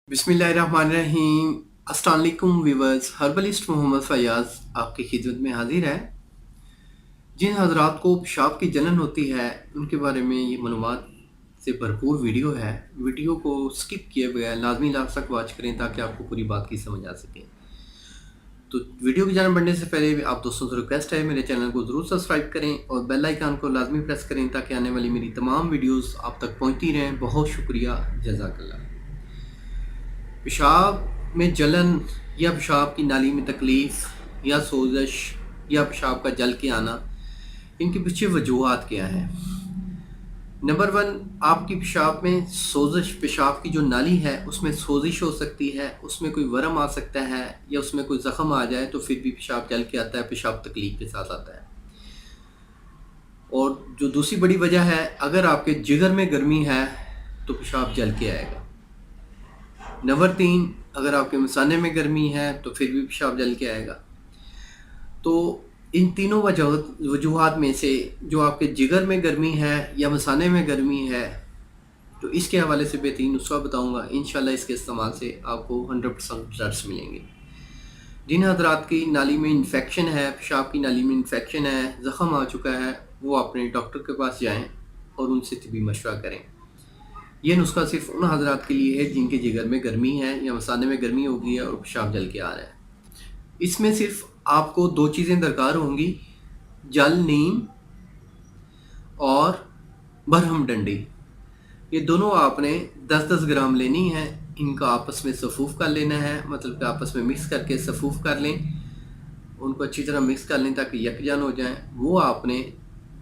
बिस्मिल्लाहिर्रहमानिर्रहीम। अस्सलाम वालेकुम व्यूअर्स, हर्बलिस्ट मोहम्मद फैयाज़ आपकी खिदमत में हाजिर है। जिन हजरात को पेशाब की जलन होती है उनके बारे में ये मालूमात से भरपूर वीडियो है। वीडियो को स्किप किए बगैर लाजमी लास्ट तक वॉच करें ताकि आपको पूरी बात की समझ आ सके। तो वीडियो की जानब बढ़ने से पहले आप दोस्तों से रिक्वेस्ट है मेरे चैनल को ज़रूर सब्सक्राइब करें और बेल आइकन को लाजमी प्रेस करें ताकि आने वाली मेरी तमाम वीडियोस आप तक पहुंचती रहें। बहुत शुक्रिया, जज़ाकल्लाह। पेशाब में जलन या पेशाब की नाली में तकलीफ़ या सोजश या पेशाब का जल के आना, इनके पीछे वजूहात क्या हैं। नंबर 1, आपकी पेशाब में सोजश, पेशाब की जो नाली है उसमें सोजिश हो सकती है, उसमें कोई वरम आ सकता है या उसमें कोई ज़ख़म आ जाए तो फिर भी पेशाब जल के आता है, पेशाब तकलीफ़ के साथ आता है। और जो दूसरी बड़ी वजह है, अगर आपके जिगर में गर्मी है तो पेशाब जल के आएगा। नंबर 3, अगर आपके मसाने में गर्मी है तो फिर भी पेशाब जल के आएगा। तो इन तीनों वजूहात में से जो आपके जिगर में गर्मी है या मसाने में गर्मी है, तो इसके हवाले से बेहतरीन नुस्खा बताऊंगा। इंशाल्लाह इसके इस्तेमाल से आपको 100% रिजल्ट्स मिलेंगे। जिन हजरात की नाली में इन्फेक्शन है, पेशाब की नाली में इन्फेक्शन है, ज़ख़म आ चुका है, वो अपने डॉक्टर के पास जाएं और उनसे तिब्बी मशवरा करें। ये नुस्खा सिर्फ उन हजरात के लिए है जिनके जिगर में गर्मी है या मसाने में गर्मी हो गई है और पेशाब जल के आ रहा है। इसमें सिर्फ आपको 2 चीज़ें दरकार होंगी, जल नीम और बरहम डंडी। ये दोनों आपने 10-10 ग्राम लेनी है। इनका आपस में सफूफ कर लेना है, मतलब कि आपस में मिक्स करके सफूफ कर लें, उनको अच्छी तरह मिक्स कर लें ताकि यकजान हो जाएं। वो आपने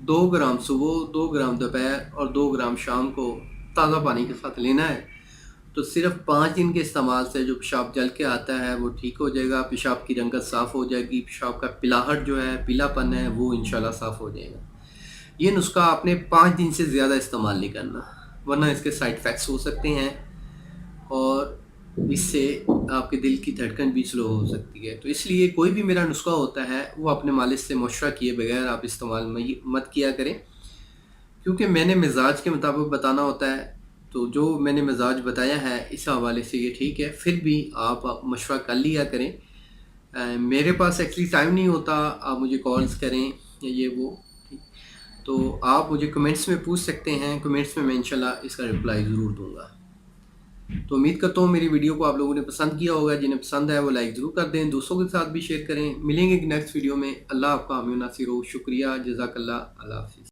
2 ग्राम सुबह, 2 ग्राम दोपहर और 2 ग्राम शाम को ताज़ा पानी के साथ लेना है। तो सिर्फ 5 दिन के इस्तेमाल से जो पेशाब जल के आता है वो ठीक हो जाएगा, पेशाब की रंगत साफ़ हो जाएगी, पेशाब का पिलाहट जो है, पीलापन है, वो इंशाल्लाह साफ़ हो जाएगा। ये नुस्खा आपने 5 दिन से ज़्यादा इस्तेमाल नहीं करना, वरना इसके साइड इफ़ेक्ट्स हो सकते हैं और इससे आपके दिल की धड़कन भी स्लो हो सकती है। तो इसलिए कोई भी मेरा नुस्खा होता है वो अपने मालिश से मशवरा किए बगैर आप इस्तेमाल मत किया करें, क्योंकि मैंने मिजाज के मुताबिक बताना होता है। तो जो मैंने मिजाज बताया है इस हवाले से ये ठीक है, फिर भी आप मशवरा कर लिया करें। मेरे पास एक्चुअली टाइम नहीं होता, आप मुझे कॉल्स करें या ये वो, तो आप मुझे कमेंट्स में पूछ सकते हैं। कमेंट्स में मैं इंशाल्लाह इसका रिप्लाई ज़रूर दूंगा। तो उम्मीद करता हूँ मेरी वीडियो को आप लोगों ने पसंद किया होगा। जिन्हें पसंद है वो लाइक ज़रूर कर दें, दोस्तों के साथ भी शेयर करें। मिलेंगे नेक्स्ट वीडियो में। अल्लाह आपका हामी नासिर हो। शुक्रिया, जज़ाकल्लाह, अल्लाह हाफ़िज़।